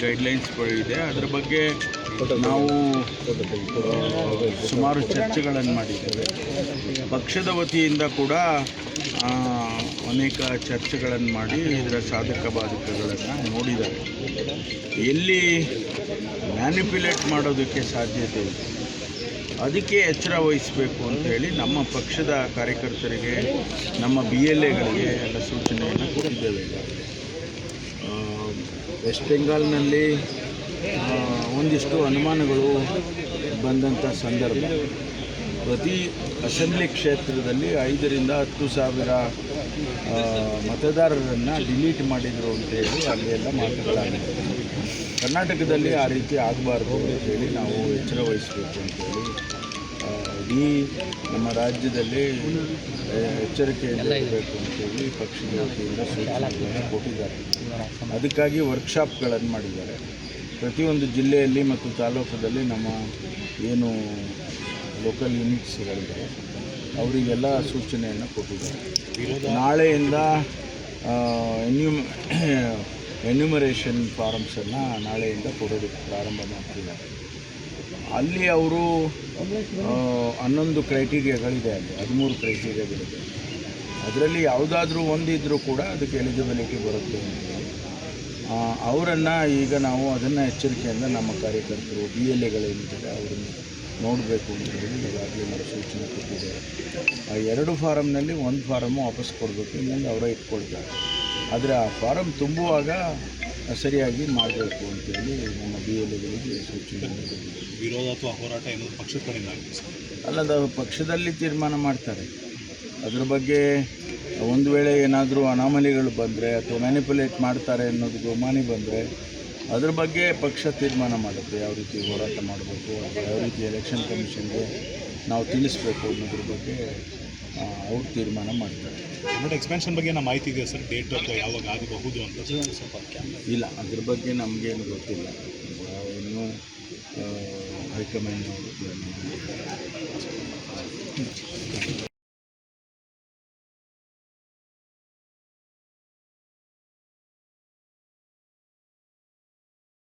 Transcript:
ಗೈಡ್ಲೈನ್ಸ್ಗಳು ಇದೆ. ಅದರ ಬಗ್ಗೆ ನಾವು ಸುಮಾರು ಚರ್ಚೆಗಳನ್ನು ಮಾಡಿದ್ದೇವೆ. ಪಕ್ಷದ ವತಿಯಿಂದ ಕೂಡ ಅನೇಕ ಚರ್ಚೆಗಳನ್ನು ಮಾಡಿ ಇದರ ಸಾಧಕ ಬಾಧಕಗಳನ್ನು ನೋಡಿದ್ದಾರೆ. ಎಲ್ಲಿ ಮ್ಯಾನಿಪ್ಯುಲೇಟ್ ಮಾಡೋದಕ್ಕೆ ಸಾಧ್ಯತೆ ಇದೆ ಅದಕ್ಕೆ ಎಚ್ಚರ ವಹಿಸಬೇಕು ಅಂತೇಳಿ ನಮ್ಮ ಪಕ್ಷದ ಕಾರ್ಯಕರ್ತರಿಗೆ, ನಮ್ಮ BLAಗಳಿಗೆ ಎಲ್ಲ ಸೂಚನೆಯನ್ನು ಕೊಟ್ಟಿದ್ದೇವೆ. ವೆಸ್ಟ್ ಬೆಂಗಾಲ್ನಲ್ಲಿ ಒಂದಿಷ್ಟು ಅನುಮಾನಗಳು ಬಂದಂಥ ಸಂದರ್ಭ, ಪ್ರತಿ ಅಸೆಂಬ್ಲಿ ಕ್ಷೇತ್ರದಲ್ಲಿ 5,000 to 10,000 ಮತದಾರರನ್ನು ಡಿಲೀಟ್ ಮಾಡಿದರು ಅಂತೇಳಿ ಅಲ್ಲಿ ಎಲ್ಲ ಮಾತುಗಳಾಗಿದೆ. ಕರ್ನಾಟಕದಲ್ಲಿ ಆ ರೀತಿ ಆಗಬಾರ್ದು ಅಂತೇಳಿ ನಾವು ಎಚ್ಚರ ವಹಿಸಬೇಕು ಅಂತೇಳಿ ಇಡೀ ನಮ್ಮ ರಾಜ್ಯದಲ್ಲಿ ಎಚ್ಚರಿಕೆಯಿಂದ ಇರಬೇಕು ಅಂತೇಳಿ ಪಕ್ಷದ ವತಿಯಿಂದ ಸೂಚನೆಗಳನ್ನು ಕೊಟ್ಟಿದ್ದಾರೆ. ಅದಕ್ಕಾಗಿ ವರ್ಕ್ಶಾಪ್ಗಳನ್ನು ಮಾಡಿದ್ದಾರೆ. ಪ್ರತಿಯೊಂದು ಜಿಲ್ಲೆಯಲ್ಲಿ ಮತ್ತು ತಾಲೂಕಲ್ಲಿ ನಮ್ಮ ಏನು ಲೋಕಲ್ ಯೂನಿಟ್ಸ್ಗಳಿದೆ ಅವರಿಗೆಲ್ಲ ಸೂಚನೆಯನ್ನು ಕೊಟ್ಟಿದ್ದಾರೆ. ನಾಳೆಯಿಂದ ಎನ್ಯುಮರೇಷನ್ ಫಾರಮ್ಸನ್ನು ನಾಳೆಯಿಂದ ಕೊಡೋದಕ್ಕೆ ಪ್ರಾರಂಭ ಮಾಡ್ತಿದ್ದಾರೆ. ಅಲ್ಲಿ ಅವರು 11 ಕ್ರೈಟೀರಿಯಾಗಳಿದೆ, ಅಲ್ಲಿ 13 ಕ್ರೈಟೀರಿಯಾಗಳಿದೆ. ಅದರಲ್ಲಿ ಯಾವುದಾದ್ರೂ ಒಂದಿದ್ರೂ ಕೂಡ ಅದಕ್ಕೆ ಎಲಿಜಿಬಿಲಿಟಿ ಬರುತ್ತೆ ಅಂತ ಅವರನ್ನು ಈಗ ನಾವು ಅದನ್ನು ಎಚ್ಚರಿಕೆಯಿಂದ ನಮ್ಮ ಕಾರ್ಯಕರ್ತರು BLAಗಳೇನಿದ್ದಾರೆ ಅವರನ್ನು ನೋಡಬೇಕು ಅಂತ ಹೇಳಿ ಈಗಾಗಲೇ ನಾವು ಸೂಚನೆ ಕೊಟ್ಟಿದ್ದೇವೆ. ಆ 2 ಫಾರಮ್ನಲ್ಲಿ 1 ಫಾರಮ್ಮು ವಾಪಸ್ ಕೊಡಬೇಕು, ಇನ್ನೊಂದು ಅವರೇ ಇಟ್ಕೊಳ್ತಾರೆ. ಆದರೆ ಆ ಫಾರಮ್ ತುಂಬುವಾಗ ಸರಿಯಾಗಿ ಮಾಡಬೇಕು ಅಂತೇಳಿ ನಮ್ಮ BLAಗಳಿಗೆ ಸೂಚನೆ ಕೊಟ್ಟಿದ್ದೇವೆ. ವಿರೋಧ ಅಥವಾ ಹೋರಾಟ ಏನೋ ಪಕ್ಷದ ಕಡೆಯಿಂದ ಅಲ್ಲದ ಪಕ್ಷದಲ್ಲಿ ತೀರ್ಮಾನ ಮಾಡ್ತಾರೆ. ಅದ್ರ ಬಗ್ಗೆ ಒಂದು ವೇಳೆ ಏನಾದರೂ ಅನಾಮಲಿಗಳು ಬಂದರೆ ಅಥವಾ ಮ್ಯಾನಿಪುಲೇಟ್ ಮಾಡ್ತಾರೆ ಅನ್ನೋದು ಗುಮಾನಿ ಬಂದರೆ ಅದ್ರ ಬಗ್ಗೆ ಪಕ್ಷ ತೀರ್ಮಾನ ಮಾಡುತ್ತೆ, ಯಾವ ರೀತಿ ಹೋರಾಟ ಮಾಡಬೇಕು ಅಥವಾ ಯಾವ ರೀತಿ ಎಲೆಕ್ಷನ್ ಕಮಿಷನ್ಗೆ ನಾವು ತಿಳಿಸ್ಬೇಕು ಅನ್ನೋದ್ರ ಬಗ್ಗೆ ಅವ್ರು ತೀರ್ಮಾನ ಮಾಡ್ತಾರೆ. ಕನ್ನಡ ಎಕ್ಸ್ಪೆನ್ಷನ್ ಬಗ್ಗೆ ನಮ್ಮ ಮಾಹಿತಿ ಇದೆ ಸರ್, ಡೇಟ್ ಅಥವಾ ಯಾವಾಗ ಆಗಬಹುದು ಅಂತ? ಇಲ್ಲ, ಅದ್ರ ಬಗ್ಗೆ ನಮಗೇನು ಗೊತ್ತಿಲ್ಲ. ಇನ್ನೂ ಹೈಕಮಾಂಡ್ ಅವರು